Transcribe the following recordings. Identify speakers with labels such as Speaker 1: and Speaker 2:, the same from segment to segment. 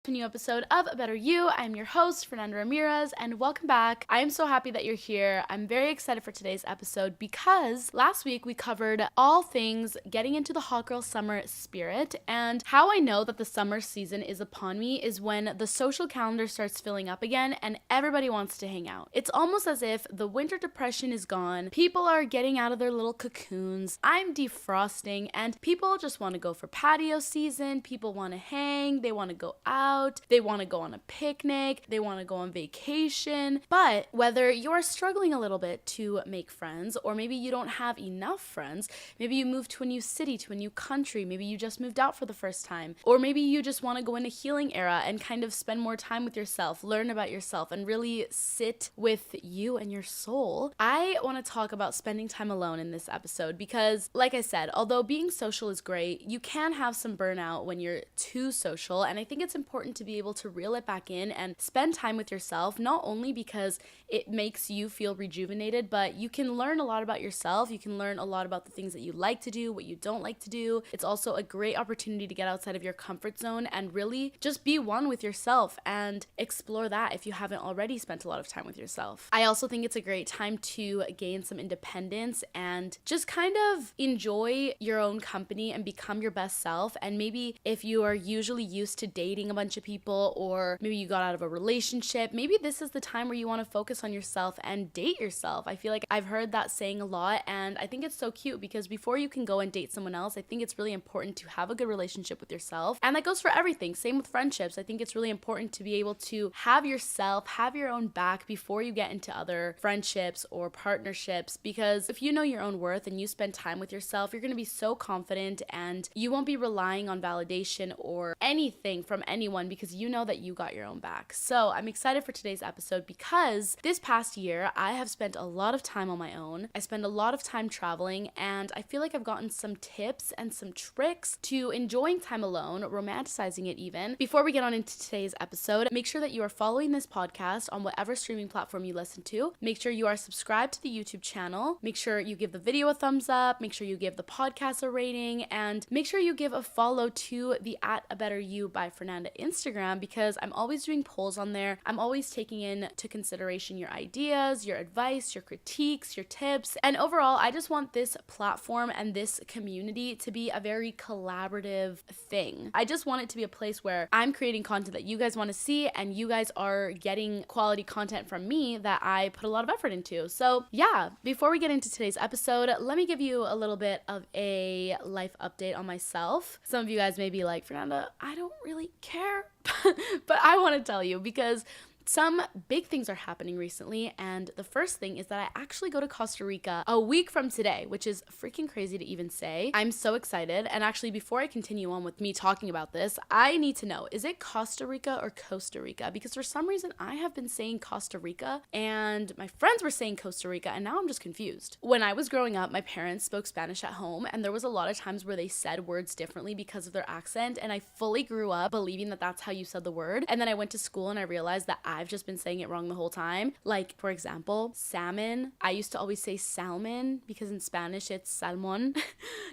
Speaker 1: To a new episode of A Better You. I'm your host, Fernanda Ramirez, and welcome back. I am so happy that you're here. I'm very excited for today's episode because last week we covered all things getting into the hot girl summer spirit, and how I know that the summer season is upon me is when the social calendar starts filling up again and everybody wants to hang out. It's almost as if the winter depression is gone, people are getting out of their little cocoons, I'm defrosting, and people just want to go for patio season, people want to hang, they want to go out, they want to go on a picnic, they want to go on vacation. But whether you're struggling a little bit to make friends, or maybe you don't have enough friends, maybe you moved to a new city, to a new country, maybe you just moved out for the first time, or maybe you just want to go in a healing era and kind of spend more time with yourself, learn about yourself, and really sit with you and your soul, I want to talk about spending time alone in this episode because, like I said, although being social is great, you can have some burnout when you're too social, and I think it's important to be able to reel it back in and spend time with yourself, not only because it makes you feel rejuvenated, but you can learn a lot about yourself. You can learn a lot about the things that you like to do, what you don't like to do. It's also a great opportunity to get outside of your comfort zone and really just be one with yourself and explore that if you haven't already spent a lot of time with yourself. I also think it's a great time to gain some independence and just kind of enjoy your own company and become your best self. And maybe if you are usually used to dating a bunch of people, or maybe you got out of a relationship, maybe this is the time where you want to focus on yourself and date yourself. I feel like I've heard that saying a lot, and I think it's so cute because before you can go and date someone else, I think it's really important to have a good relationship with yourself. And that goes for everything. Same with friendships. I think it's really important to be able to have yourself, have your own back before you get into other friendships or partnerships, because if you know your own worth and you spend time with yourself, you're going to be so confident and you won't be relying on validation or anything from anyone because you know that you got your own back. So I'm excited for today's episode because this past year I have spent a lot of time on my own. I spend a lot of time traveling, and I feel like I've gotten some tips and some tricks to enjoying time alone, romanticizing it even. Before we get on into today's episode, make sure that you are following this podcast on whatever streaming platform you listen to. Make sure you are subscribed to the YouTube channel. Make sure you give the video a thumbs up. Make sure you give the podcast a rating, and make sure you give a follow to the @abetterinyu by Fernanda Instagram, because I'm always doing polls on there. I'm always taking into consideration your ideas, your advice, your critiques, your tips, and overall, I just want this platform and this community to be a very collaborative thing. I just want it to be a place where I'm creating content that you guys want to see, and you guys are getting quality content from me that I put a lot of effort into. So yeah, before we get into today's episode, let me give you a little bit of a life update on myself. Some of you guys may be like, Fernanda, I don't really care, but I want to tell you because some big things are happening recently, and the first thing is that I actually go to Costa Rica a week from today, which is freaking crazy to even say. I'm so excited, and actually before I continue on with me talking about this, I need to know, is it Costa Rica or Costa Rica? Because for some reason I have been saying Costa Rica, and my friends were saying Costa Rica, and now I'm just confused. When I was growing up, my parents spoke Spanish at home, and there was a lot of times where they said words differently because of their accent, and I fully grew up believing that that's how you said the word, and then I went to school and I realized that I've just been saying it wrong the whole time. Like, for example, salmon. I used to always say salmon because in Spanish it's salmon.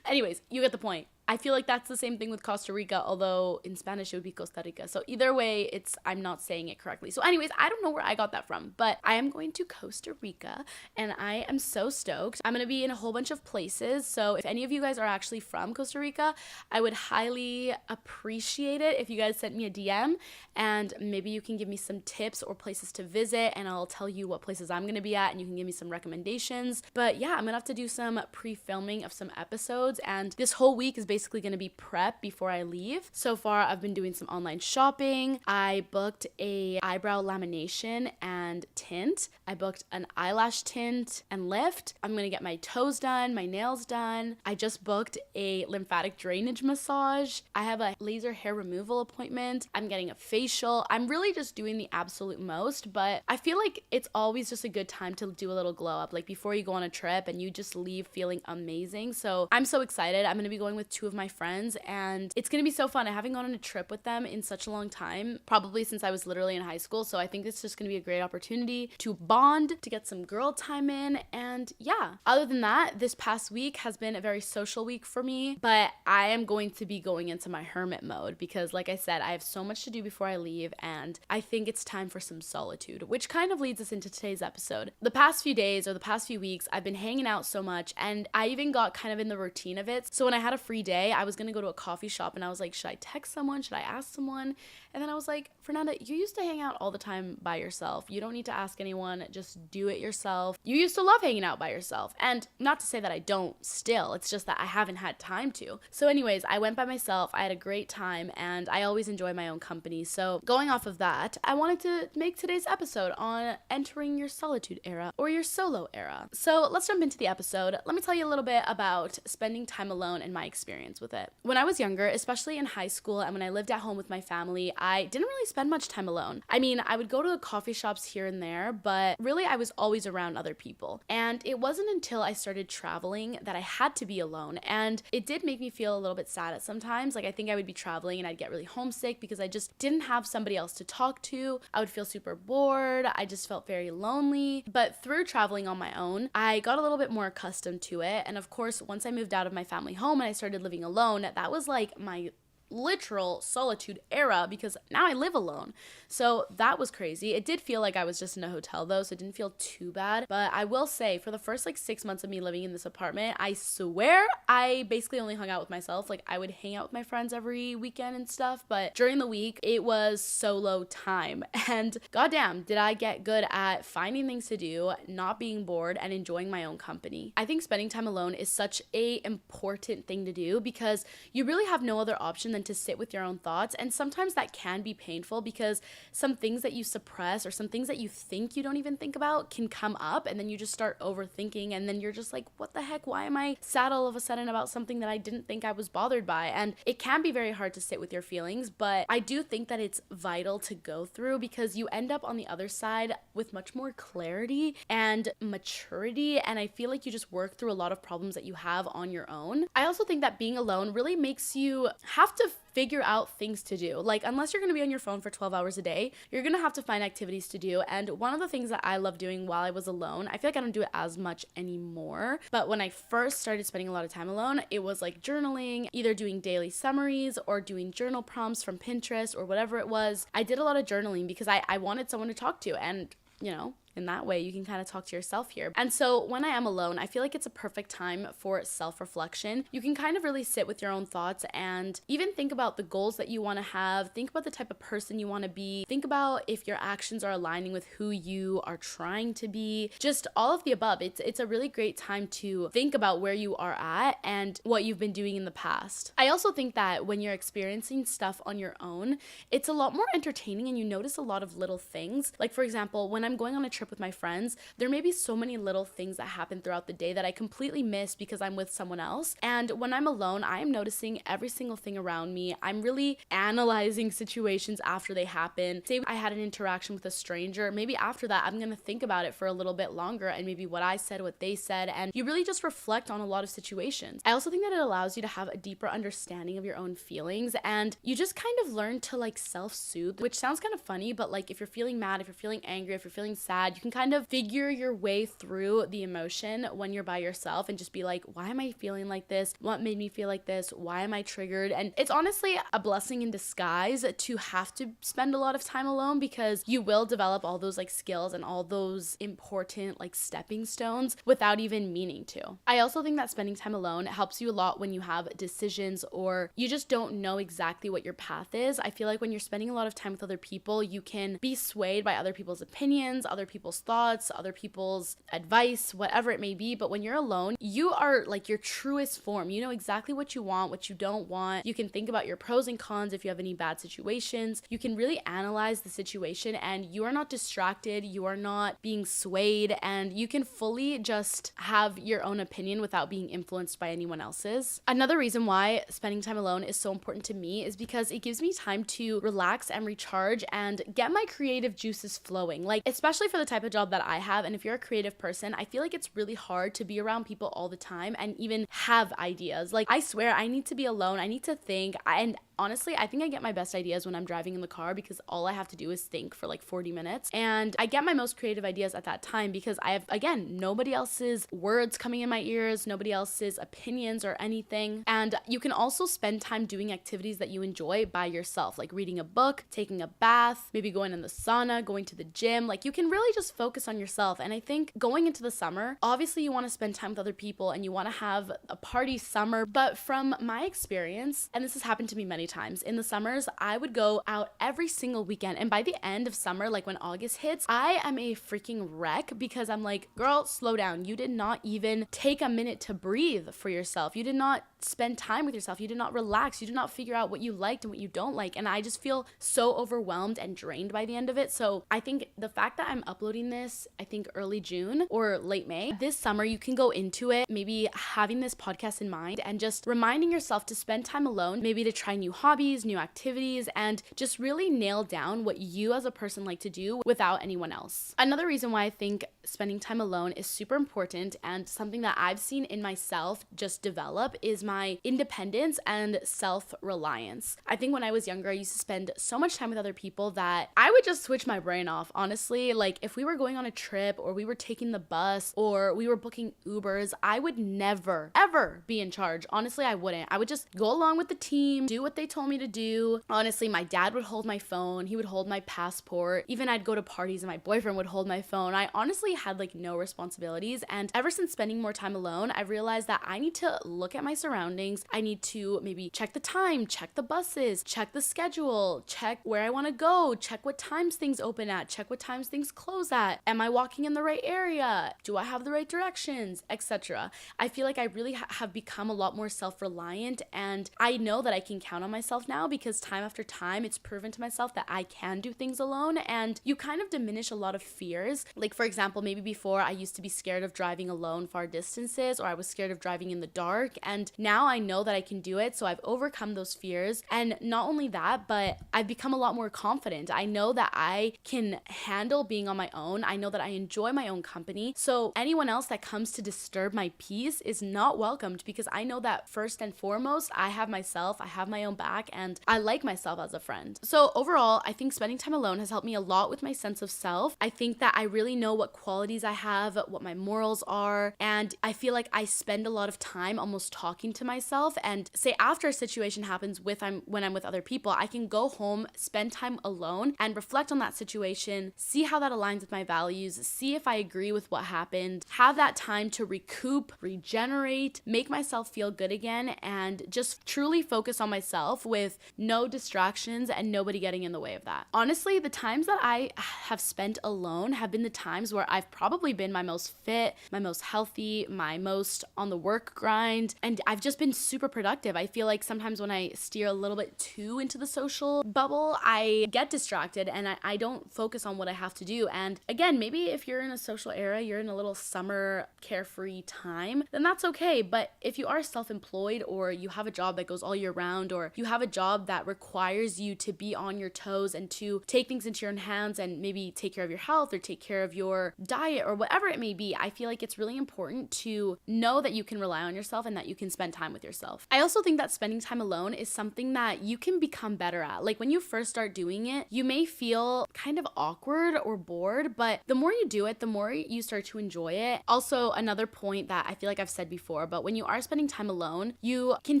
Speaker 1: Anyways, you get the point. I feel like that's the same thing with Costa Rica, although in Spanish it would be Costa Rica. So either way, I'm not saying it correctly. So anyways, I don't know where I got that from, but I am going to Costa Rica and I am so stoked. I'm going to be in a whole bunch of places. So if any of you guys are actually from Costa Rica, I would highly appreciate it if you guys sent me a DM, and maybe you can give me some tips or places to visit, and I'll tell you what places I'm going to be at and you can give me some recommendations. But yeah, I'm going to have to do some pre-filming of some episodes, and this whole week is basically going to be prep before I leave. So far, I've been doing some online shopping. I booked a eyebrow lamination and tint. I booked an eyelash tint and lift. I'm going to get my toes done, my nails done. I just booked a lymphatic drainage massage. I have a laser hair removal appointment. I'm getting a facial. I'm really just doing the absolute most, but I feel like it's always just a good time to do a little glow up, like before you go on a trip and you just leave feeling amazing. So I'm so excited. I'm going to be going with two two of my friends, and it's gonna be so fun. I haven't gone on a trip with them in such a long time, probably since I was literally in high school. So I think it's just gonna be a great opportunity to bond, to get some girl time in, and yeah. Other than that, this past week has been a very social week for me, but I am going to be going into my hermit mode because, like I said, I have so much to do before I leave, and I think it's time for some solitude, which kind of leads us into today's episode. The past few days or the past few weeks, I've been hanging out so much, and I even got kind of in the routine of it. So when I had a free day, I was gonna go to a coffee shop, and I was like, should I text someone? Should I ask someone? And then I was like, Fernanda, you used to hang out all the time by yourself. You don't need to ask anyone. Just do it yourself. You used to love hanging out by yourself. And not to say that I don't still. It's just that I haven't had time to. So anyways, I went by myself. I had a great time, and I always enjoy my own company. So going off of that, I wanted to make today's episode on entering your solitude era or your solo era. So let's jump into the episode. Let me tell you a little bit about spending time alone and my experience with it. When I was younger, especially in high school and when I lived at home with my family, I didn't really spend much time alone. I mean, I would go to the coffee shops here and there, but really I was always around other people. And it wasn't until I started traveling that I had to be alone. And it did make me feel a little bit sad at sometimes. Like, I think I would be traveling and I'd get really homesick because I just didn't have somebody else to talk to. I would feel super bored. I just felt very lonely. But through traveling on my own, I got a little bit more accustomed to it. And of course, once I moved out of my family home and I started living alone, that was like my literal solitude era because now I live alone. So that was crazy. It did feel like I was just in a hotel though, so it didn't feel too bad. But I will say, for the first like 6 months of me living in this apartment, I swear I basically only hung out with myself. Like, I would hang out with my friends every weekend and stuff, but during the week it was solo time. And goddamn, did I get good at finding things to do, not being bored, and enjoying my own company. I think spending time alone is such a important thing to do because you really have no other option than to sit with your own thoughts. And sometimes that can be painful because some things that you suppress or some things that you think you don't even think about can come up, and then you just start overthinking, and then you're just like, what the heck? Why am I sad all of a sudden about something that I didn't think I was bothered by? And it can be very hard to sit with your feelings, but I do think that it's vital to go through because you end up on the other side with much more clarity and maturity, and I feel like you just work through a lot of problems that you have on your own. I also think that being alone really makes you have to figure out things to do. Like, unless you're going to be on your phone for 12 hours a day, you're going to have to find activities to do. And one of the things that I love doing while I was alone, I feel like I don't do it as much anymore, but when I first started spending a lot of time alone, it was like journaling, either doing daily summaries or doing journal prompts from Pinterest or whatever it was. I did a lot of journaling because I wanted someone to talk to, and you know, in that way, you can kind of talk to yourself here. And so when I am alone, I feel like it's a perfect time for self-reflection. You can kind of really sit with your own thoughts and even think about the goals that you want to have. Think about the type of person you want to be. Think about if your actions are aligning with who you are trying to be. Just all of the above. It's a really great time to think about where you are at and what you've been doing in the past. I also think that when you're experiencing stuff on your own, it's a lot more entertaining and you notice a lot of little things. Like, for example, when I'm going on a trip with my friends, there may be so many little things that happen throughout the day that I completely miss because I'm with someone else. And when I'm alone, I am noticing every single thing around me. I'm really analyzing situations after they happen. Say I had an interaction with a stranger, maybe after that, I'm going to think about it for a little bit longer and maybe what I said, what they said, and you really just reflect on a lot of situations. I also think that it allows you to have a deeper understanding of your own feelings, and you just kind of learn to like self-soothe, which sounds kind of funny, but like if you're feeling mad, if you're feeling angry, if you're feeling sad, you can kind of figure your way through the emotion when you're by yourself and just be like, why am I feeling like this? What made me feel like this? Why am I triggered? And it's honestly a blessing in disguise to have to spend a lot of time alone because you will develop all those like skills and all those important like stepping stones without even meaning to. I also think that spending time alone helps you a lot when you have decisions or you just don't know exactly what your path is. I feel like when you're spending a lot of time with other people, you can be swayed by other people's opinions, other people's thoughts, other people's advice, whatever it may be. But when you're alone, you are like your truest form. You know exactly what you want, what you don't want. You can think about your pros and cons if you have any bad situations. You can really analyze the situation and you are not distracted. You are not being swayed and you can fully just have your own opinion without being influenced by anyone else's. Another reason why spending time alone is so important to me is because it gives me time to relax and recharge and get my creative juices flowing. Like, especially for the type of job that I have, and if you're a creative person, I feel like it's really hard to be around people all the time and even have ideas. Like, I swear I need to be alone. I need to think. And honestly, I think I get my best ideas when I'm driving in the car because all I have to do is think for like 40 minutes. And I get my most creative ideas at that time because I have, again, nobody else's words coming in my ears, nobody else's opinions or anything. And you can also spend time doing activities that you enjoy by yourself, like reading a book, taking a bath, maybe going in the sauna, going to the gym. Like, you can really just focus on yourself. And I think going into the summer, obviously you want to spend time with other people and you want to have a party summer. But from my experience, and this has happened to me many times, in the summers, I would go out every single weekend. And by the end of summer, like when August hits, I am a freaking wreck because I'm like, girl, slow down. You did not even take a minute to breathe for yourself. You did not spend time with yourself. You did not relax. You did not figure out what you liked and what you don't like. And I just feel so overwhelmed and drained by the end of it. So I think the fact that I'm uploading this, I think early June or late May, this summer, you can go into it maybe having this podcast in mind and just reminding yourself to spend time alone, maybe to try new hobbies, new activities, and just really nail down what you as a person like to do without anyone else. Another reason why I think spending time alone is super important and something that I've seen in myself just develop is my independence and self-reliance. I think when I was younger, I used to spend so much time with other people that I would just switch my brain off, honestly. Like, if we were going on a trip or we were taking the bus or we were booking Ubers, I would never, ever be in charge. Honestly, I wouldn't. I would just go along with the team, do what they told me to do. Honestly, my dad would hold my phone. He would hold my passport. Even I'd go to parties and my boyfriend would hold my phone. I honestly had like no responsibilities. And ever since spending more time alone, I realized that I need to look at my surroundings. I need to maybe check the time, check the buses, check the schedule, check where I want to go, check what times things open at, check what times things close at. Am I walking in the right area? Do I have the right directions, etc. I feel like I really have become a lot more self-reliant, and I know that I can count on myself now because time after time it's proven to myself that I can do things alone, and you kind of diminish a lot of fears. Like, for example, maybe before I used to be scared of driving alone far distances, or I was scared of driving in the dark, and now I know that I can do it, so I've overcome those fears. And not only that, but I've become a lot more confident. I know that I can handle being on my own. I know that I enjoy my own company. So anyone else that comes to disturb my peace is not welcomed because I know that first and foremost, I have myself, I have my own back, and I like myself as a friend. So overall, I think spending time alone has helped me a lot with my sense of self. I think that I really know what qualities I have, what my morals are, and I feel like I spend a lot of time almost talking to myself. And say after a situation happens when I'm with other people, I can go home, spend time alone, and reflect on that situation, see how that aligns with my values, see if I agree with what happened, have that time to recoup, regenerate, make myself feel good again, and just truly focus on myself with no distractions and nobody getting in the way of that. Honestly, the times that I have spent alone have been the times where I've probably been my most fit, my most healthy, my most on the work grind, and I've just been super productive. I feel like sometimes when I steer a little bit too into the social bubble, I get distracted and I don't focus on what I have to do. And again, maybe if you're in a social era, you're in a little summer carefree time, then that's okay. But if you are self-employed, or you have a job that goes all year round, or you have a job that requires you to be on your toes and to take things into your own hands and maybe take care of your health or take care of your diet or whatever it may be, I feel like it's really important to know that you can rely on yourself and that you can spend time with yourself. I also think that spending time alone is something that you can become better at. Like, when you first start doing it, you may feel kind of awkward or bored, but the more you do it, the more you start to enjoy it. Also, another point that I feel like I've said before, but when you are spending time alone, you can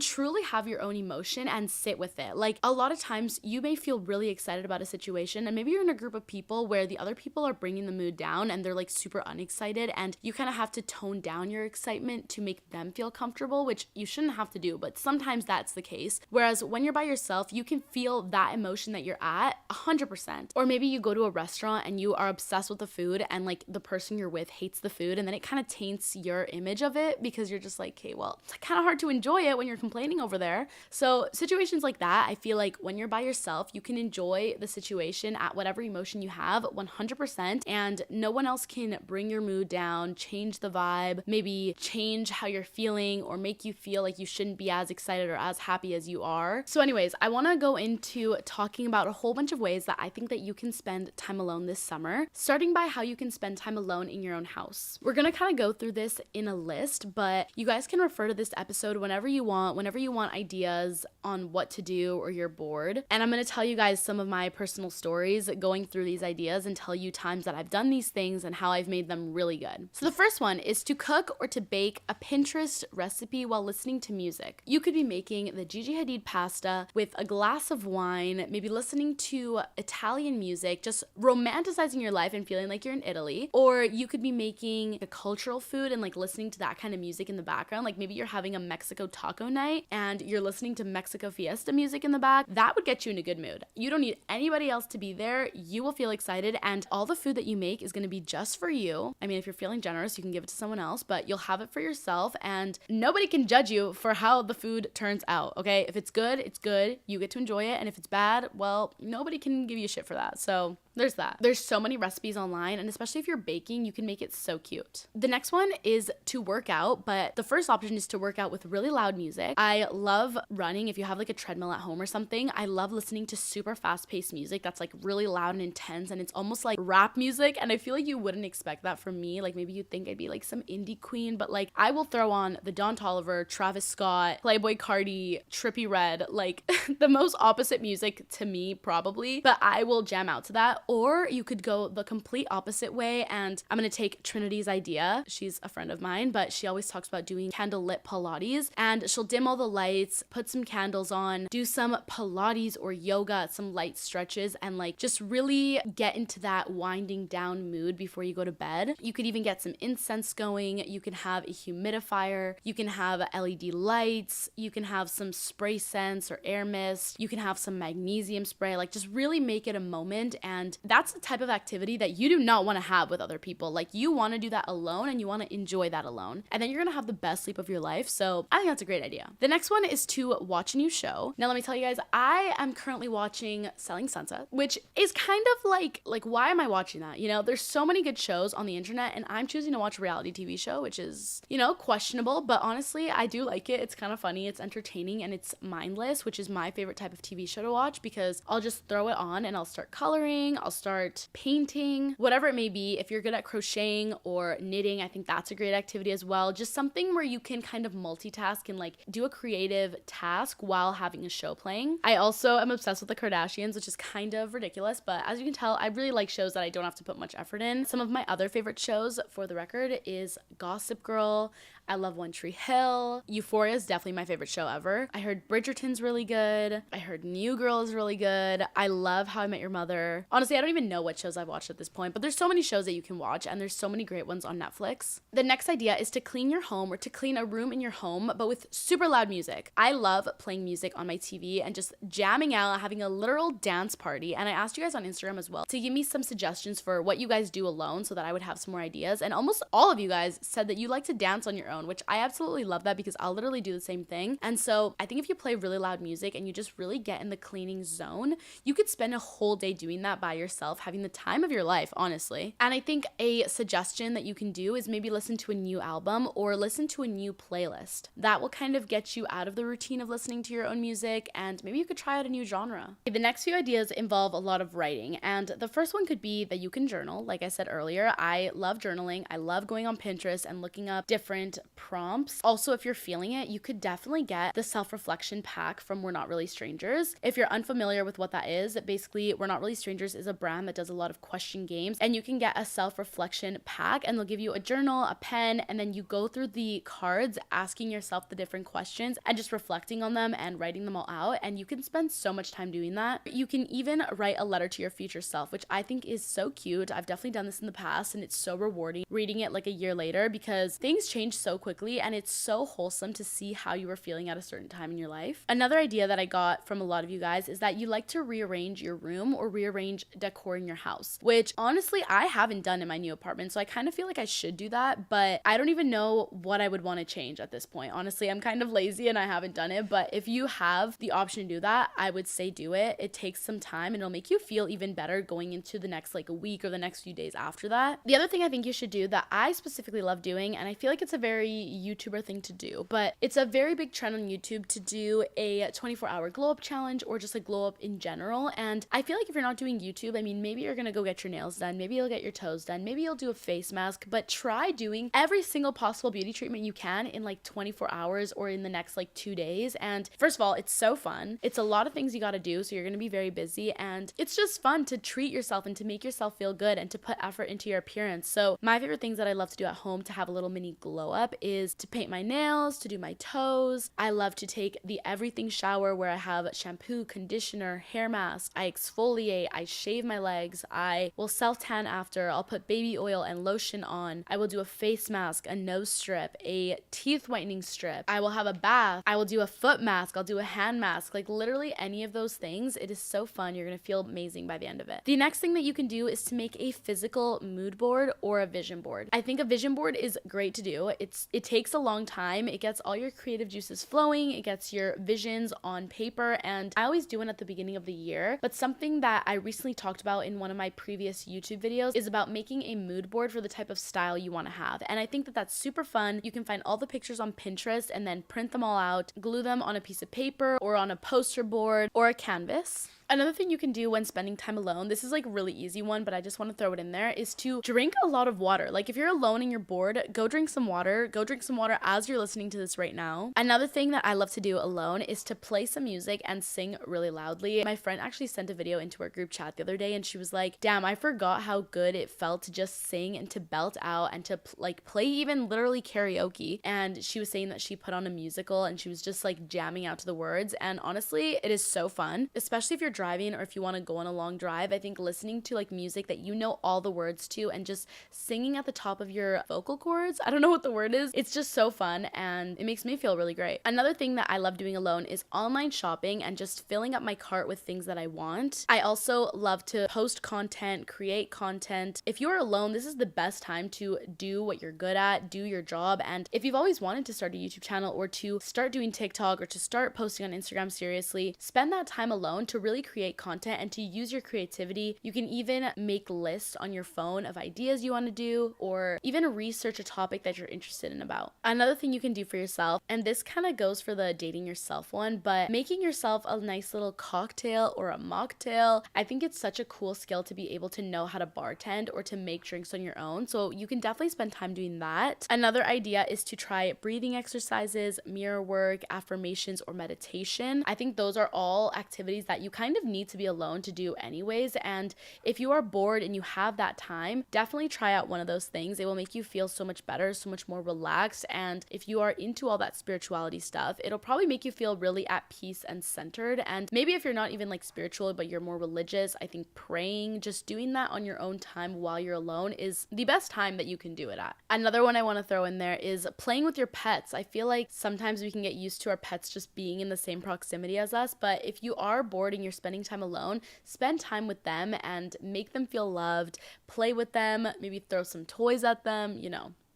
Speaker 1: truly have your own emotion and sit with it. Like, a lot of times you may feel really excited about a situation, and maybe you're in a group of people where the other people are bringing the mood down and they're like super unexcited, and you kind of have to tone down your excitement to make them feel comfortable, which you shouldn't have to do, but sometimes that's the case. Whereas when you're by yourself, you can feel that emotion that you're at 100%. Or maybe you go to a restaurant and you are obsessed with the food, and like the person you're with hates the food, and then it kind of taints your image of it because you're just like, okay, well, it's kind of hard to enjoy it when you're complaining over there. So situations like that, I feel like when you're by yourself, you can enjoy the situation at whatever emotion you have 100%, and no one else can bring your mood down, change the vibe, maybe change how you're feeling, or make you feel feel like you shouldn't be as excited or as happy as you are. So anyways, I want to go into talking about a whole bunch of ways that I think that you can spend time alone this summer, starting by how you can spend time alone in your own house. We're going to kind of go through this in a list, but you guys can refer to this episode whenever you want ideas on what to do or you're bored. And I'm going to tell you guys some of my personal stories going through these ideas and tell you times that I've done these things and how I've made them really good. So the first one is to cook or to bake a Pinterest recipe while listening to music. You could be making the Gigi Hadid pasta with a glass of wine, maybe listening to Italian music, just romanticizing your life and feeling like you're in Italy. Or you could be making a cultural food and like listening to that kind of music in the background. Like maybe you're having a Mexico taco night and you're listening to Mexico Fiesta music in the back. That would get you in a good mood. You don't need anybody else to be there. You will feel excited, and all the food that you make is going to be just for you. I mean, if you're feeling generous, you can give it to someone else, but you'll have it for yourself, and nobody can judge you for how the food turns out, okay? If it's good, it's good. You get to enjoy it, and if it's bad, well, nobody can give you shit for that. So there's that. There's so many recipes online, and especially if you're baking, you can make it so cute. The next one is to work out, but the first option is to work out with really loud music. I love running. If you have like a treadmill at home or something, I love listening to super fast-paced music that's like really loud and intense, and it's almost like rap music, and I feel like you wouldn't expect that from me. Like maybe you'd think I'd be like some indie queen, but like I will throw on the Don Toliver, Travis Scott, Playboi Carti, Trippie Redd, like the most opposite music to me probably, but I will jam out to that. Or you could go the complete opposite way, and I'm gonna take Trinity's idea. She's a friend of mine, but she always talks about doing candlelit Pilates, and she'll dim all the lights, put some candles on, do some Pilates or yoga, some light stretches, and like just really get into that winding down mood before you go to bed. You could even get some incense going. You can have a humidifier. You can have LED lights. You can have some spray scents or air mist. You can have some magnesium spray. Like just really make it a moment. And that's the type of activity that you do not want to have with other people. Like you want to do that alone, and you want to enjoy that alone. And then you're going to have the best sleep of your life. So I think that's a great idea. The next one is to watch a new show. Now, let me tell you guys, I am currently watching Selling Sunset, which is kind of like why am I watching that? You know, there's so many good shows on the internet, and I'm choosing to watch a reality TV show, which is, you know, questionable, but honestly, I do like it. It's kind of funny, it's entertaining, and it's mindless, which is my favorite type of TV show to watch, because I'll just throw it on and I'll start coloring, I'll start painting, whatever it may be. If you're good at crocheting or knitting, I think that's a great activity as well. Just something where you can kind of multitask and like do a creative task while having a show playing. I also am obsessed with the Kardashians, which is kind of ridiculous, but as you can tell, I really like shows that I don't have to put much effort in. Some of my other favorite shows, for the record, is Gossip Girl. I love One Tree Hill. Euphoria is definitely my favorite show ever. I heard Bridgerton's really good. I heard New Girl is really good. I love How I Met Your Mother. Honestly, I don't even know what shows I've watched at this point, but there's so many shows that you can watch, and there's so many great ones on Netflix. The next idea is to clean your home, or to clean a room in your home, but with super loud music. I love playing music on my TV and just jamming out, having a literal dance party. And I asked you guys on Instagram as well to give me some suggestions for what you guys do alone so that I would have some more ideas. And almost all of you guys said that you like to dance on your own, which I absolutely love that, because I'll literally do the same thing. And so I think if you play really loud music and you just really get in the cleaning zone, you could spend a whole day doing that by yourself, having the time of your life, honestly. And I think a suggestion that you can do is maybe listen to a new album or listen to a new playlist. That will kind of get you out of the routine of listening to your own music, and maybe you could try out a new genre. The next few ideas involve a lot of writing, and the first one could be that you can journal. Like I said earlier, I love journaling. I love going on Pinterest and looking up different prompts. Also, if you're feeling it, you could definitely get the self-reflection pack from We're Not Really Strangers. If you're unfamiliar with what that is, basically We're Not Really Strangers is a brand that does a lot of question games, and you can get a self-reflection pack, and they'll give you a journal, a pen, and then you go through the cards asking yourself the different questions and just reflecting on them and writing them all out, and you can spend so much time doing that. You can even write a letter to your future self, which I think is so cute. I've definitely done this in the past, and it's so rewarding reading it like a year later, because things change so quickly, and it's so wholesome to see how you were feeling at a certain time in your life. Another idea that I got from a lot of you guys is that you like to rearrange your room or rearrange decor in your house, which honestly I haven't done in my new apartment, so I kind of feel like I should do that, but I don't even know what I would want to change at this point. Honestly, I'm kind of lazy and I haven't done it, but if you have the option to do that, I would say do it. It takes some time, and it'll make you feel even better going into the next like a week or the next few days after that. The other thing I think you should do that I specifically love doing, and I feel like it's a very very YouTuber thing to do, but it's a very big trend on YouTube to do a 24-hour glow up challenge or just a glow up in general. And I feel like if you're not doing YouTube, I mean, maybe you're gonna go get your nails done, maybe you'll get your toes done, maybe you'll do a face mask, but try doing every single possible beauty treatment you can in like 24 hours or in the next like 2 days. And first of all, it's so fun. It's a lot of things you gotta do, so you're gonna be very busy, and it's just fun to treat yourself and to make yourself feel good and to put effort into your appearance. So my favorite things that I love to do at home to have a little mini glow up is to paint my nails, to do my toes. I love to take the everything shower where I have shampoo, conditioner, hair mask, I exfoliate, I shave my legs, I will self tan after, I'll put baby oil and lotion on, I will do a face mask, a nose strip, a teeth whitening strip, I will have a bath, I will do a foot mask, I'll do a hand mask, like literally any of those things. It is so fun. You're gonna feel amazing by the end of it. The next thing that you can do is to make a physical mood board or a vision board. I think a vision board is great to do. It takes a long time. It gets all your creative juices flowing. It gets your visions on paper, and I always do it at the beginning of the year. But something that I recently talked about in one of my previous YouTube videos is about making a mood board for the type of style you want to have. And I think that that's super fun. You can find all the pictures on Pinterest and then print them all out, glue them on a piece of paper or on a poster board or a canvas. Another thing you can do when spending time alone, this is like a really easy one, but I just want to throw it in there, is to drink a lot of water. Like if you're alone and you're bored, go drink some water. Go drink some water as you're listening to this right now. Another thing that I love to do alone is to play some music and sing really loudly. My friend actually sent a video into our group chat the other day and she was like, damn, I forgot how good it felt to just sing and to belt out and to like play even literally karaoke. And she was saying that she put on a musical and she was just like jamming out to the words. And honestly, it is so fun, especially if you're driving or if you want to go on a long drive. I think listening to like music that you know all the words to and just singing at the top of your vocal cords, I don't know what the word is, it's just so fun and it makes me feel really great. Another thing that I love doing alone is online shopping and just filling up my cart with things that I want. I also love to post content, create content. If you're alone, this is the best time to do what you're good at, do your job. And if you've always wanted to start a YouTube channel or to start doing TikTok or to start posting on Instagram seriously, spend that time alone to really create content and to use your creativity. You can even make lists on your phone of ideas you want to do or even research a topic that you're interested in about. Another thing you can do for yourself, and this kind of goes for the dating yourself one, but making yourself a nice little cocktail or a mocktail. I think it's such a cool skill to be able to know how to bartend or to make drinks on your own. So you can definitely spend time doing that. Another idea is to try breathing exercises, mirror work, affirmations, or meditation. I think those are all activities that you kind of need to be alone to do anyways. And if you are bored and you have that time, definitely try out one of those things. It will make you feel so much better, so much more relaxed. And if you are into all that spirituality stuff, it'll probably make you feel really at peace and centered. And maybe if you're not even like spiritual, but you're more religious, I think praying, just doing that on your own time while you're alone is the best time that you can do it at. Another one I want to throw in there is playing with your pets. I feel like sometimes we can get used to our pets just being in the same proximity as us, but if you are bored and you're spending time alone, spend time with them and make them feel loved, play with them, maybe throw some toys at them,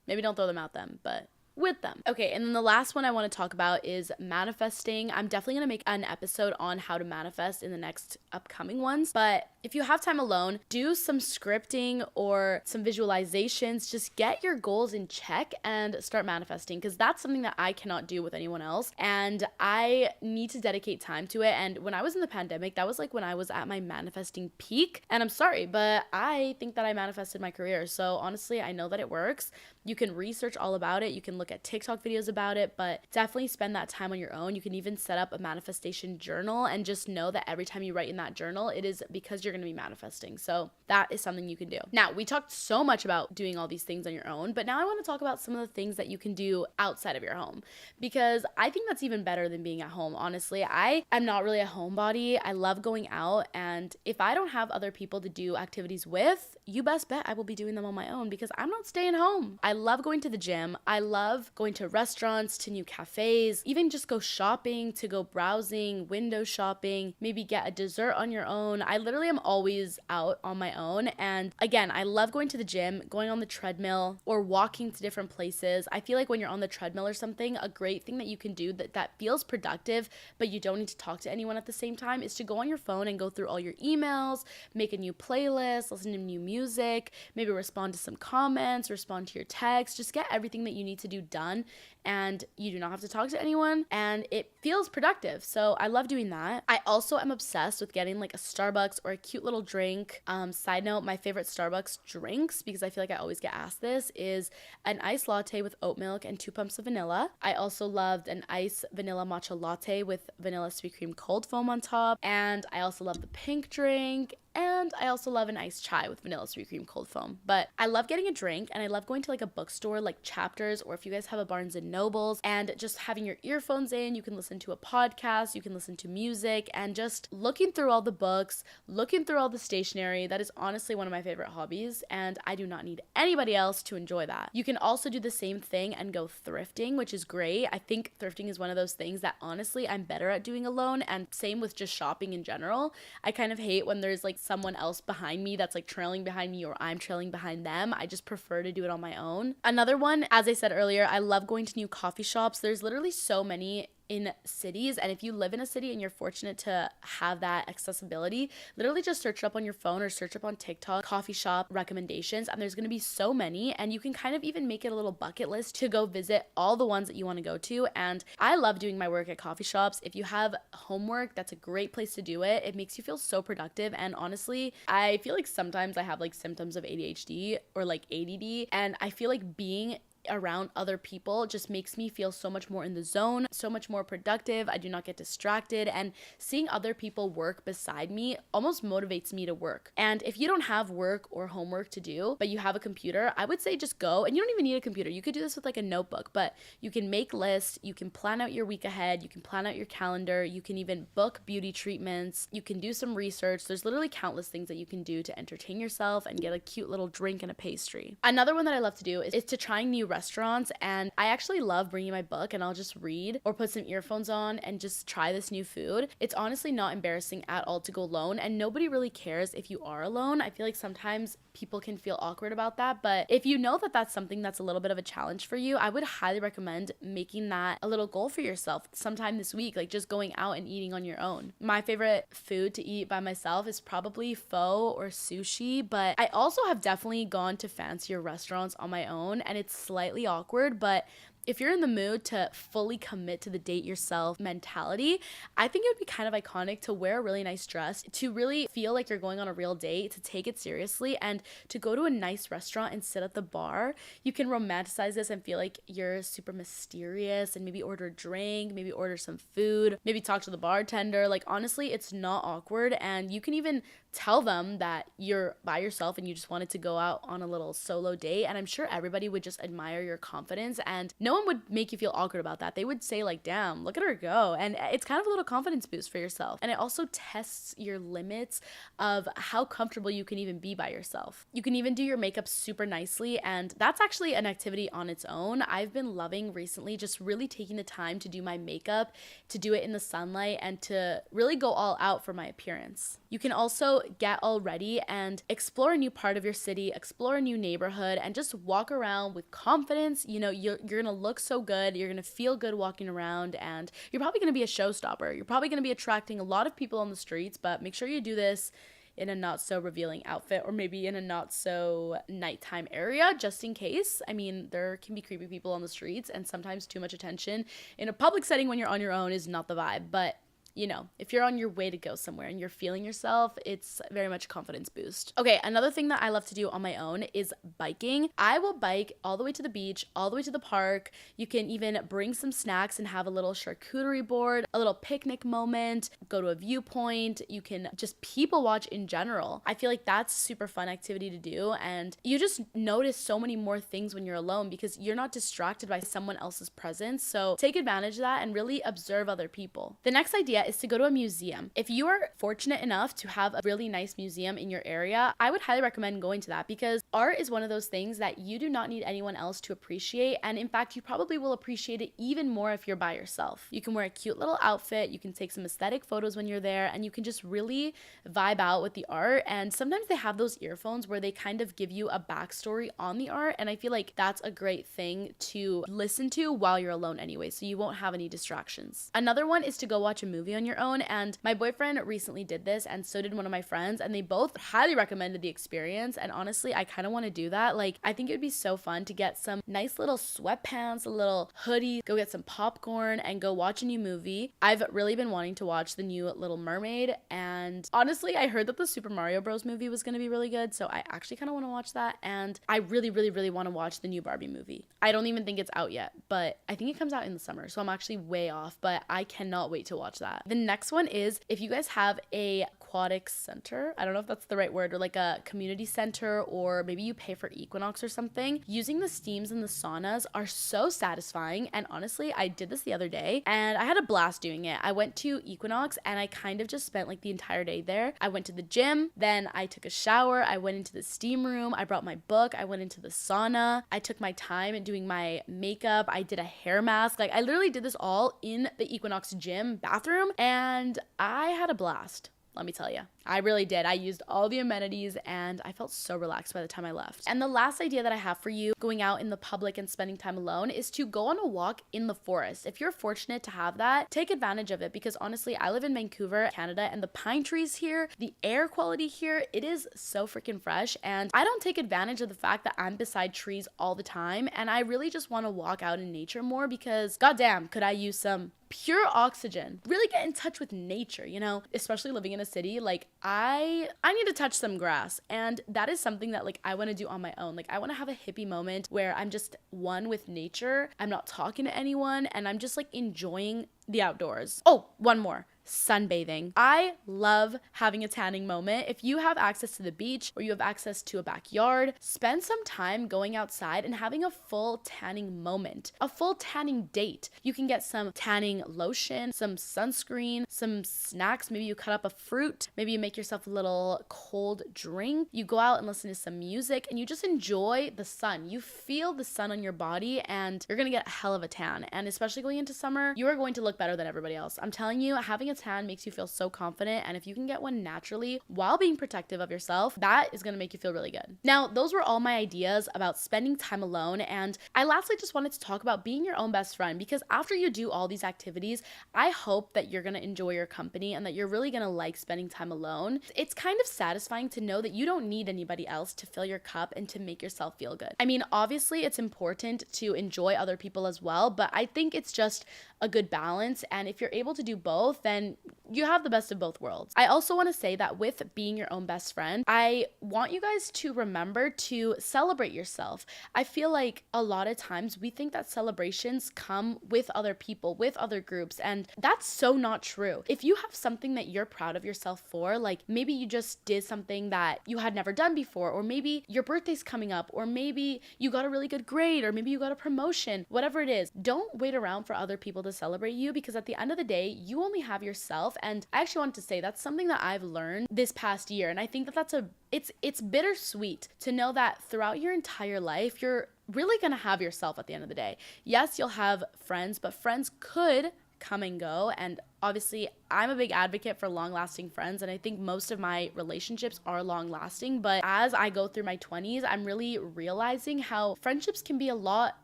Speaker 1: maybe don't throw them at them, but with them. Okay, and then the last one I want to talk about is manifesting. I'm definitely going to make an episode on how to manifest in the next upcoming ones, but if you have time alone, do some scripting or some visualizations. Just get your goals in check and start manifesting, because that's something that I cannot do with anyone else, and I need to dedicate time to it. And when I was in the pandemic, that was like when I was at my manifesting peak, and I'm sorry, but I think that I manifested my career. So honestly, I know that it works. You can research all about it. You can look at TikTok videos about it, but definitely spend that time on your own. You can even set up a manifestation journal and just know that every time you write in that journal, it is because you're going to be manifesting. So that is something you can do. Now, we talked so much about doing all these things on your own, but now I want to talk about some of the things that you can do outside of your home, because I think that's even better than being at home. Honestly, I am not really a homebody. I love going out, and if I don't have other people to do activities with, you best bet I will be doing them on my own, because I'm not staying home. I love going to the gym. I love going to restaurants, to new cafes, even just go shopping, to go browsing, window shopping, maybe get a dessert on your own. I literally am always out on my own. And again, I love going to the gym, going on the treadmill, or walking to different places. I feel like when you're on the treadmill or something, a great thing that you can do that feels productive, but you don't need to talk to anyone at the same time, is to go on your phone and go through all your emails, make a new playlist, listen to new music, maybe respond to some comments, respond to your text text, just get everything that you need to do done, and you do not have to talk to anyone, and it feels productive. So I love doing that. I also am obsessed with getting like a Starbucks or a cute little drink. Side note, my favorite Starbucks drinks, because I feel like I always get asked this, is an iced latte with oat milk and 2 pumps of vanilla. I also loved an iced vanilla matcha latte with vanilla sweet cream cold foam on top. And I also love the pink drink. And I also love an iced chai with vanilla sweet cream cold foam. But I love getting a drink, and I love going to like a bookstore like Chapters, or if you guys have a Barnes and Nobles, and just having your earphones in, you can listen to a podcast, you can listen to music, and just looking through all the books, looking through all the stationery. That is honestly one of my favorite hobbies, and I do not need anybody else to enjoy that. You can also do the same thing and go thrifting, which is great. I think thrifting is one of those things that honestly I'm better at doing alone, and same with just shopping in general. I kind of hate when there's like someone else behind me that's like trailing behind me, or I'm trailing behind them. I just prefer to do it on my own. Another one, as I said earlier, I love going to new coffee shops. There's literally so many in cities, and if you live in a city and you're fortunate to have that accessibility, literally just search up on your phone or search up on TikTok coffee shop recommendations, and there's going to be so many, and you can kind of even make it a little bucket list to go visit all the ones that you want to go to. And I love doing my work at coffee shops. If you have homework, that's a great place to do it. It makes you feel so productive, and honestly, I feel like sometimes I have like symptoms of ADHD or like ADD, and I feel like being around other people just makes me feel so much more in the zone, so much more productive. I do not get distracted, and seeing other people work beside me almost motivates me to work. And if you don't have work or homework to do, but you have a computer, I would say just go. And you don't even need a computer. You could do this with like a notebook, but you can make lists, you can plan out your week ahead, you can plan out your calendar, you can even book beauty treatments, you can do some research. There's literally countless things that you can do to entertain yourself and get a cute little drink and a pastry. Another one that I love to do is to trying new restaurants, and I actually love bringing my book and I'll just read or put some earphones on and just try this new food. It's honestly not embarrassing at all to go alone, and nobody really cares if you are alone. I feel like sometimes people can feel awkward about that, but if you know that that's something that's a little bit of a challenge for you, I would highly recommend making that a little goal for yourself sometime this week, like just going out and eating on your own. My favorite food to eat by myself is probably pho or sushi, but I also have definitely gone to fancier restaurants on my own, and it's slightly awkward, but if you're in the mood to fully commit to the date yourself mentality, I think it would be kind of iconic to wear a really nice dress, to really feel like you're going on a real date, to take it seriously, and to go to a nice restaurant and sit at the bar. You can romanticize this and feel like you're super mysterious, and maybe order a drink, maybe order some food, maybe talk to the bartender. Like, honestly, it's not awkward, and you can even tell them that you're by yourself and you just wanted to go out on a little solo date, and I'm sure everybody would just admire your confidence, and no one would make you feel awkward about that. They would say like, damn, look at her go. And it's kind of a little confidence boost for yourself, and it also tests your limits of how comfortable you can even be by yourself. You can even do your makeup super nicely, and that's actually an activity on its own. I've been loving recently just really taking the time to do my makeup, to do it in the sunlight, and to really go all out for my appearance. You can also get all ready and explore a new part of your city, explore a new neighborhood, and just walk around with confidence. You know, you're gonna look so good, you're gonna feel good walking around, and you're probably gonna be a showstopper. You're probably gonna be attracting a lot of people on the streets, but make sure you do this in a not so revealing outfit, or maybe in a not so nighttime area, just in case. I mean, there can be creepy people on the streets, and sometimes too much attention in a public setting when you're on your own is not the vibe. But you know, if you're on your way to go somewhere and you're feeling yourself, it's very much a confidence boost. Okay, another thing that I love to do on my own is biking. I will bike all the way to the beach, all the way to the park. You can even bring some snacks and have a little charcuterie board, a little picnic moment, go to a viewpoint. You can just people watch in general. I feel like that's super fun activity to do, and you just notice so many more things when you're alone because you're not distracted by someone else's presence. So take advantage of that and really observe other people. The next idea is to go to a museum. If you are fortunate enough to have a really nice museum in your area, I would highly recommend going to that, because art is one of those things that you do not need anyone else to appreciate, and in fact, you probably will appreciate it even more if you're by yourself. You can wear a cute little outfit, you can take some aesthetic photos when you're there, and you can just really vibe out with the art. And sometimes they have those earphones where they kind of give you a backstory on the art, and I feel like that's a great thing to listen to while you're alone anyway, so you won't have any distractions. Another one is to go watch a movie movie on your own. And my boyfriend recently did this, and so did one of my friends, and they both highly recommended the experience. And honestly, I kind of want to do that. Like, I think it would be so fun to get some nice little sweatpants, a little hoodie, go get some popcorn, and go watch a new movie. I've really been wanting to watch the new Little Mermaid, and honestly, I heard that the Super Mario Bros. Movie was going to be really good, so I actually kind of want to watch that. And I really, really, really want to watch the new Barbie movie. I don't even think it's out yet, but I think it comes out in the summer, so I'm actually way off, but I cannot wait to watch that. The next one is, if you guys have a aquatic center, I don't know if that's the right word, or like a community center, or maybe you pay for Equinox or something, using the steams and the saunas are so satisfying. And honestly, I did this the other day and I had a blast doing it. I went to Equinox and I kind of just spent like the entire day there. I went to the gym, then I took a shower, I went into the steam room, I brought my book, I went into the sauna, I took my time in doing my makeup, I did a hair mask. Like, I literally did this all in the Equinox gym bathroom, and I had a blast. Let me tell you, I really did. I used all the amenities and I felt so relaxed by the time I left. And the last idea that I have for you going out in the public and spending time alone is to go on a walk in the forest. If you're fortunate to have that, take advantage of it, because honestly, I live in Vancouver, Canada, and the pine trees here, the air quality here, it is so freaking fresh. And I don't take advantage of the fact that I'm beside trees all the time. And I really just want to walk out in nature more, because goddamn, could I use some pure oxygen, really get in touch with nature, you know, especially living in a city. Like, I need to touch some grass, and that is something that like I want to do on my own. Like, I want to have a hippie moment where I'm just one with nature, I'm not talking to anyone, and I'm just like enjoying the outdoors. Oh, one more. Sunbathing. I love having a tanning moment. If you have access to the beach or you have access to a backyard, spend some time going outside and having a full tanning moment, a full tanning date. You can get some tanning lotion, some sunscreen, some snacks. Maybe you cut up a fruit. Maybe you make yourself a little cold drink. You go out and listen to some music and you just enjoy the sun. You feel the sun on your body and you're gonna get a hell of a tan. And especially going into summer, you are going to look better than everybody else. I'm telling you, having a tan makes you feel so confident, and if you can get one naturally while being protective of yourself, that is going to make you feel really good. Now, those were all my ideas about spending time alone, and I lastly just wanted to talk about being your own best friend, because after you do all these activities, I hope that you're going to enjoy your company and that you're really going to like spending time alone. It's kind of satisfying to know that you don't need anybody else to fill your cup and to make yourself feel good. I mean, obviously it's important to enjoy other people as well, but I think it's just a good balance, and if you're able to do both, then you have the best of both worlds. I also want to say that with being your own best friend, I want you guys to remember to celebrate yourself. I feel like a lot of times we think that celebrations come with other people, with other groups, and that's so not true. If you have something that you're proud of yourself for, like maybe you just did something that you had never done before, or maybe your birthday's coming up, or maybe you got a really good grade, or maybe you got a promotion, whatever it is, don't wait around for other people to celebrate you, because at the end of the day, you only have yourself. And I actually wanted to say that's something that I've learned this past year, and I think that it's bittersweet to know that throughout your entire life, you're really gonna have yourself at the end of the day. Yes, you'll have friends, but friends could come and go, and obviously I'm a big advocate for long-lasting friends, and I think most of my relationships are long-lasting, but as I go through my 20s, I'm really realizing how friendships can be a lot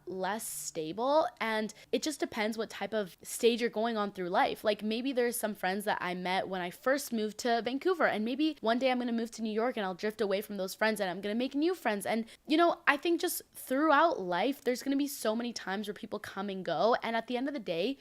Speaker 1: less stable, and it just depends what type of stage you're going on through life. Like, maybe there's some friends that I met when I first moved to Vancouver, and maybe one day I'm gonna move to New York and I'll drift away from those friends and I'm gonna make new friends. And you know, I think just throughout life, there's gonna be so many times where people come and go, and at the end of the day,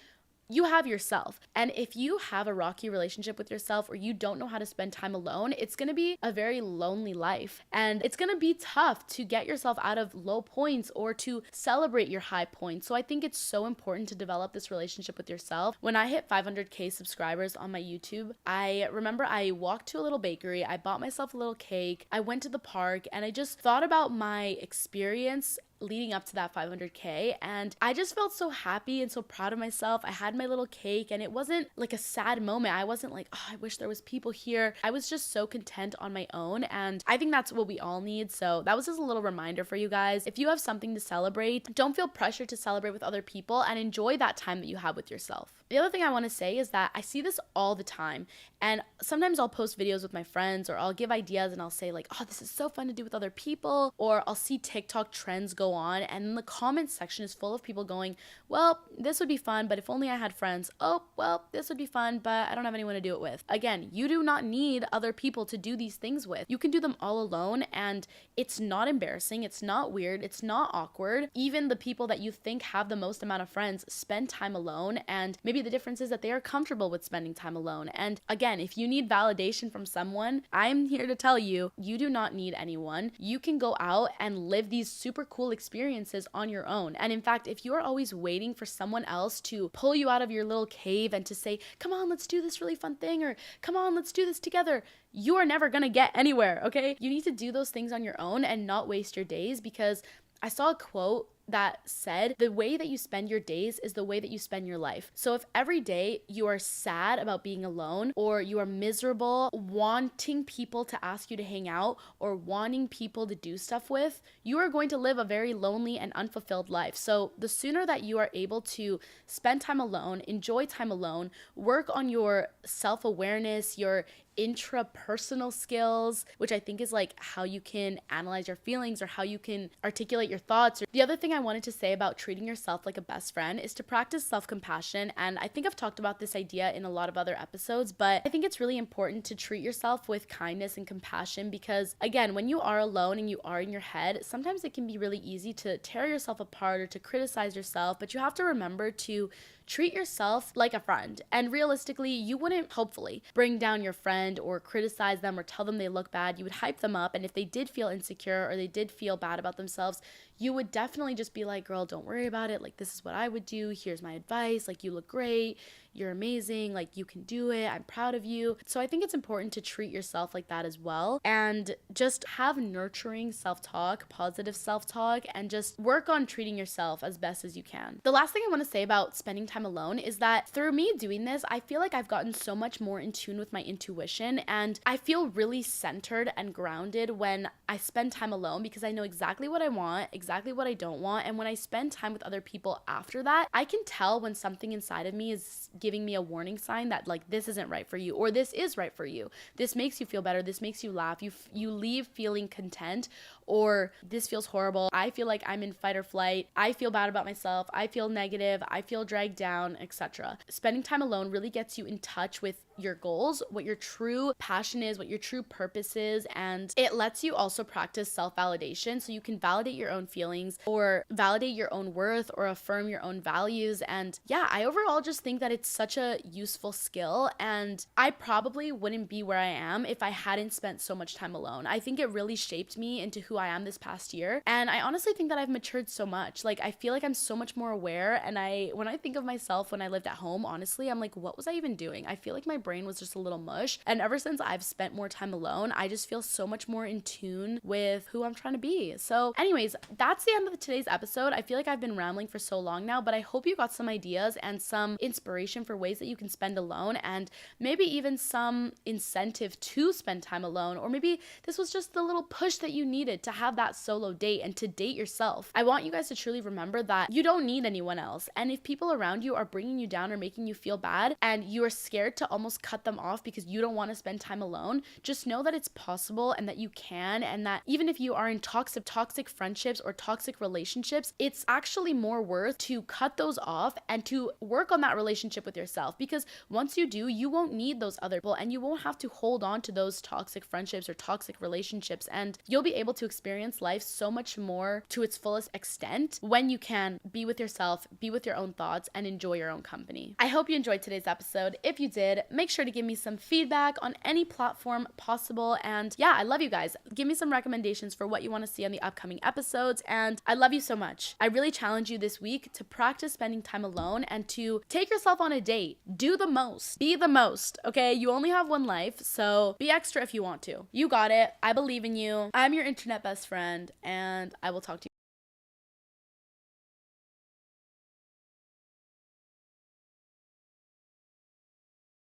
Speaker 1: you have yourself. And if you have a rocky relationship with yourself, or you don't know how to spend time alone, it's going to be a very lonely life. And it's going to be tough to get yourself out of low points or to celebrate your high points. So I think it's so important to develop this relationship with yourself. When I hit 500K subscribers on my YouTube, I remember I walked to a little bakery, I bought myself a little cake, I went to the park, and I just thought about my experience leading up to that 500K, and I just felt so happy and so proud of myself. I had my little cake, and it wasn't like a sad moment. I wasn't like, oh, I wish there was people here. I was just so content on my own, and I think that's what we all need. So that was just a little reminder for you guys. If you have something to celebrate, don't feel pressured to celebrate with other people, and enjoy that time that you have with yourself. The other thing I want to say is that I see this all the time, and sometimes I'll post videos with my friends, or I'll give ideas and I'll say like, oh, this is so fun to do with other people, or I'll see TikTok trends go on, and then the comment section is full of people going, well, this would be fun, but if only I had friends. Oh, well, this would be fun, but I don't have anyone to do it with. Again, you do not need other people to do these things with. You can do them all alone, and it's not embarrassing, it's not weird, it's not awkward. Even the people that you think have the most amount of friends spend time alone, and maybe the difference is that they are comfortable with spending time alone. And again, if you need validation from someone, I'm here to tell you, you do not need anyone. You can go out and live these super cool experiences on your own. And in fact, if you are always waiting for someone else to pull you out of your little cave and to say, come on, let's do this really fun thing, or come on, let's do this together, you are never gonna get anywhere, okay? You need to do those things on your own and not waste your days, because I saw a quote that said, the way that you spend your days is the way that you spend your life. So if every day you are sad about being alone, or you are miserable, wanting people to ask you to hang out, or wanting people to do stuff with, you are going to live a very lonely and unfulfilled life. So the sooner that you are able to spend time alone, enjoy time alone, work on your self-awareness, your intrapersonal skills, which I think is like how you can analyze your feelings or how you can articulate your thoughts. The other thing I wanted to say about treating yourself like a best friend is to practice self-compassion. And I think I've talked about this idea in a lot of other episodes, but I think it's really important to treat yourself with kindness and compassion, because again, when you are alone and you are in your head, sometimes it can be really easy to tear yourself apart or to criticize yourself, but you have to remember to treat yourself like a friend. And realistically, you wouldn't hopefully bring down your friend or criticize them or tell them they look bad. You would hype them up. And if they did feel insecure or they did feel bad about themselves, you would definitely just be like, girl, don't worry about it. Like, this is what I would do. Here's my advice. Like, you look great. You're amazing. Like, you can do it. I'm proud of you. So I think it's important to treat yourself like that as well. And just have nurturing self-talk, positive self-talk, and just work on treating yourself as best as you can. The last thing I want to say about spending time alone is that through me doing this, I feel like I've gotten so much more in tune with my intuition, and I feel really centered and grounded when I spend time alone, because I know exactly what I want, exactly what I don't want. And when I spend time with other people after that, I can tell when something inside of me is giving me a warning sign that like, this isn't right for you, or this is right for you. This makes you feel better. This makes you laugh. You leave feeling content, or this feels horrible. I feel like I'm in fight or flight. I feel bad about myself. I feel negative. I feel dragged down, etc. Spending time alone really gets you in touch with your goals, what your true passion is, what your true purpose is, and it lets you also practice self-validation, so you can validate your own feelings or validate your own worth or affirm your own values. And yeah, I overall just think that it's such a useful skill, and I probably wouldn't be where I am if I hadn't spent so much time alone. I think it really shaped me into who I am this past year, and I honestly think that I've matured so much. Like, I feel like I'm so much more aware, and when I think of myself when I lived at home, honestly, I'm like, what was I even doing? I feel like my brain was just a little mush, and ever since I've spent more time alone, I just feel so much more in tune with who I'm trying to be. So anyways, that's the end of today's episode. I feel like I've been rambling for so long now, but I hope you got some ideas and some inspiration for ways that you can spend alone, and maybe even some incentive to spend time alone, or maybe this was just the little push that you needed to have that solo date and to date yourself. I want you guys to truly remember that you don't need anyone else, and if people around you are bringing you down or making you feel bad and you are scared to almost cut them off because you don't want to spend time alone, just know that it's possible and that you can, and that even if you are in toxic friendships or toxic relationships, it's actually more worth to cut those off and to work on that relationship with yourself, because once you do, you won't need those other people and you won't have to hold on to those toxic friendships or toxic relationships, and you'll be able to experience life so much more to its fullest extent when you can be with yourself, be with your own thoughts, and enjoy your own company. I hope you enjoyed today's episode. If you did, make sure to give me some feedback on any platform possible. And yeah, I love you guys. Give me some recommendations for what you want to see on the upcoming episodes. And I love you so much. I really challenge you this week to practice spending time alone and to take yourself on a date. Do the most. Be the most. Okay? You only have one life, so be extra if you want to. You got it. I believe in you. I'm your internet best friend, and I will talk to you.